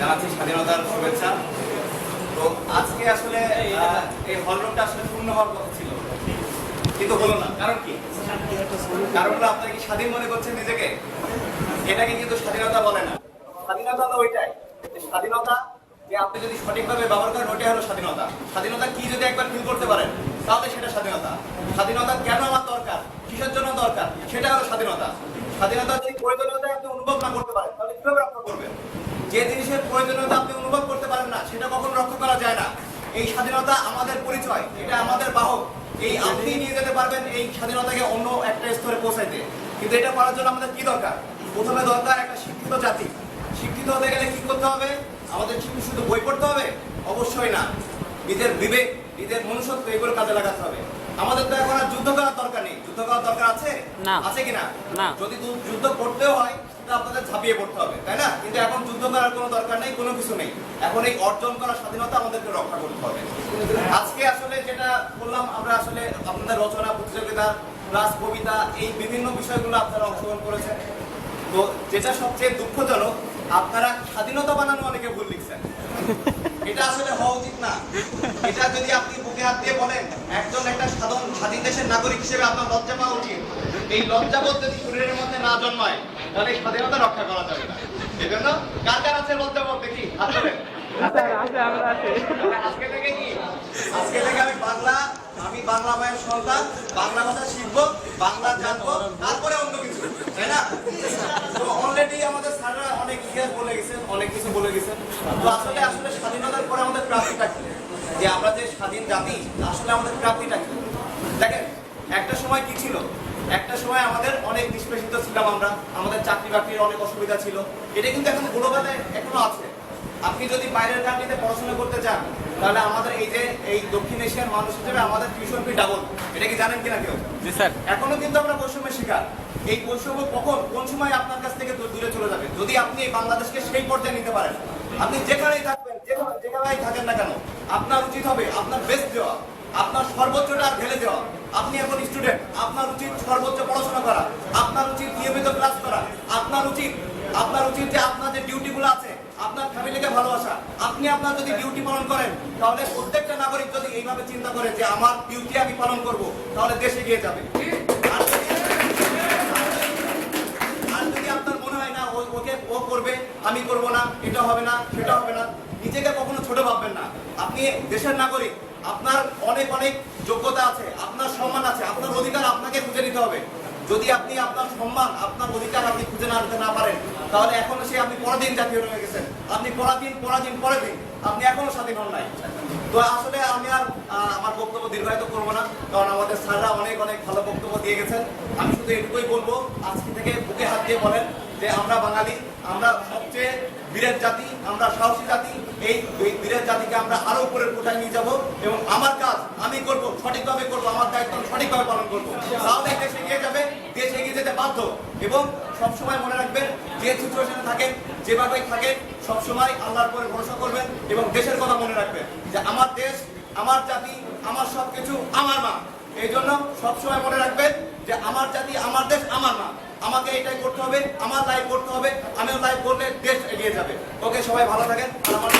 জানাচ্ছি স্বাধীনতার শুভেচ্ছা। তো আজকে আসলে এই হলরুমটা আসলে পূর্ণ হওয়ার কথা ছিল, কিন্তু হলো না। কারণ কি? কারণ হলো আপনারা কি স্বাধীন মনে করছেন নিজেকে? এটাকে কিন্তু স্বাধীনতা বলে না। স্বাধীনতা তো ওইটাই, স্বাধীনতা যে আপনি যদি সঠিকভাবে ব্যবহার করেন ওইটাই হলো স্বাধীনতা। স্বাধীনতা কি যদি একবার ফিল করতে পারেন তাহলে সেটা স্বাধীনতা। স্বাধীনতা কেন আমার দরকার, কিসের জন্য দরকার, সেটা হলো স্বাধীনতা। স্বাধীনতা যদি প্রয়োজনীয়তা আপনি অনুভব না করতে পারেন তাহলে কিভাবে রক্ষা করবেন? যে জিনিসের প্রয়োজনীয়তা আপনি অনুভব করতে পারেন না সেটা কখনো রক্ষা করা যায় না। এই স্বাধীনতা আমাদের পরিচয়, এটা আমাদের বাহক। এই আপনি নিয়ে যেতে পারবেন এই স্বাধীনতাকে অন্য একটা স্তরে পৌঁছাইতে, কিন্তু এটা করার জন্য আমাদের কি দরকার? প্রথমে দরকার একটা শিক্ষিত জাতি। শিক্ষিত হতে গেলে কি করতে হবে? আমাদের শুধু বই পড়তে হবে? অবশ্যই না। নিজের বিবেক, নিজের মনুষ্যত্ব এগুলো কাজে লাগাতে হবে। আমাদের তো এখন আর যুদ্ধ করার দরকার নেই। যুদ্ধ করার দরকার আছে? আছে কিনা? যদি যুদ্ধ করতেও হয় আপনাদের ঝাঁপিয়ে পড়তে হবে, তাই না? কিন্তু এখন যুদ্ধ করার কোনো দরকার নেই, কোনো কিছু নেই। এখন এই অর্জন করা স্বাধীনতা আমাদেরকে রক্ষা করতে হবে। আজকে আসলে যেটা বললাম, আমরা আসলে আপনাদের রচনা প্রতিযোগিতা প্লাস কবিতা এই বিভিন্ন বিষয়গুলো আপনারা অংশগ্রহণ করেছেন। তো যেটা সবচেয়ে দুঃখজনক, আপনারা স্বাধীনতা বানানো অনেকে ভুল লিখছেন। এটা আসলে হওয়া উচিত না। এটা যদি আপনি বুকে হাত দিয়ে বলেন একজন একটা স্বাধীন দেশের নাগরিক হিসেবে আপনার লজ্জা পাওয়া উচিত। এই লজ্জাবোধ যদি শরীরের মধ্যে না জন্মায় তাহলে এই স্বাধীনতা রক্ষা করা যাবে না। এই জন্য কার কার আছে লজ্জাবোধ দেখি হাত তোলেন। আজকে থেকে কি? আজকে থেকে আমি বাংলা মায়ের সন্তান, বাংলা ভাষা শিখবো, বাংলা জানবো, তারপরে অন্য কিছু, তাই না? তো অলরেডি আমাদের স্যাররা অনেক ইতিহাস বলে গেছেন, অনেক কিছু বলে গেছেন। তো আসলে স্বাধীনতার পরে আমাদের প্রাপ্তিটা কি? যে আমরা যে স্বাধীন জাতি, আসলে আমাদের প্রাপ্তিটা কি? দেখেন, একটা সময় কি ছিল? একটা সময় আমাদের অনেক নিষ্পেষিত ছিলাম আমরা, আমাদের চাকরি বাকরির অনেক অসুবিধা ছিল। এটা কিন্তু এখন গ্লোবালে এখনো আছে। আপনি যদি বাইরের কান্ট্রিতে পড়াশোনা করতে চান তাহলে আমাদের এই দক্ষিণ এশিয়ার মানুষ হিসেবে আমাদের টিউশন ফি ডাবল। এটা কি জানেন কিনা কেউ? জি স্যার। এখনো কিন্তু আমরা বৈষম্যের শিকার। এই বৈষম্য কোন সময় আপনার কাছ থেকে দূরে চলে যাবে যদি আপনি এই বাংলাদেশকে সেই পর্যায়ে নিতে পারেন? আপনি যেখানেই থাকবেন, যেখানেই থাকেন না কেন, আপনার উচিত হবে আপনার বেস্ট দেওয়া, আপনার সর্বোচ্চটা ঢেলে দেওয়া। আপনি এখন স্টুডেন্ট, আপনার উচিত সর্বোচ্চ পড়াশোনা করা, আপনার উচিত নিয়মিত ক্লাস করা, আপনার উচিত যে আপনার যে ডিউটিগুলো আছে, আপনার ফ্যামিলিকে ভালোবাসা। আপনি আপনার যদি ডিউটি পালন করেন তাহলে প্রত্যেকটা নাগরিক যদি এইভাবে চিন্তা করে যে আমার ডিউটি আমি পালন করব, তাহলে দেশ এগিয়ে যাবে। আর যদি আপনার মনে হয় না ও করবে, আমি করব না, এটা হবে না, সেটা হবে না, নিজেকে কখনো ছোট ভাববেন না। আপনি দেশের নাগরিক, আপনার অনেক যোগ্যতা আছে, আপনার সম্মান আছে, আপনার অধিকার আপনাকে খুঁজে নিতে হবে। যদি আপনি আপনার সম্মান, আপনার অধিকার আপনি খুঁজে না নিতে না পারেন তাহলে এখনো আপনি পরাধীন জাতীয় রয়ে গেছেন। আপনি পরাধীন, আপনি এখনো স্বাধীন হন নাই। তো আসলে আমি আর আমার বক্তব্য দীর্ঘায়িত করবো না, কারণ আমাদের স্যাররা অনেক ভালো বক্তব্য দিয়ে গেছেন। আমি শুধু এটুকুই বলবো, আজকে থেকে বুকে হাত দিয়ে বলেন যে আমরা বাঙালি, আমরা সবচেয়ে বীরের জাতি, আমরা সাহসী জাতি। এই বীরের জাতিকে আমরা আরো উপরের কোঠায় নিয়ে যাবো এবং আমার কাজ আমি করব, সঠিকভাবে করবো, আমার দায়িত্ব আমি সঠিকভাবে পালন করবো। তাহলে দেশ এগিয়ে যাবে, দেশ এগিয়ে যেতে বাধ্য। এবং সবসময় মনে রাখবেন, যে সিচুয়েশনে থাকেন, যেভাবেই থাকেন, সবসময় আল্লাহর উপরে ভরসা করবেন এবং দেশের কথা মনে রাখবেন যে আমার দেশ, আমার জাতি, আমার সবকিছু আমার মা। এই জন্য সবসময় মনে রাখবেন যে আমার জাতি, আমার দেশ, আমার মা। আমাকে এটাই করতে হবে, আমার লাইফ করতে হবে। আমিও লাইফ করলে দেশ এগিয়ে যাবে। ওকে, সবাই ভালো থাকেন। আর আমার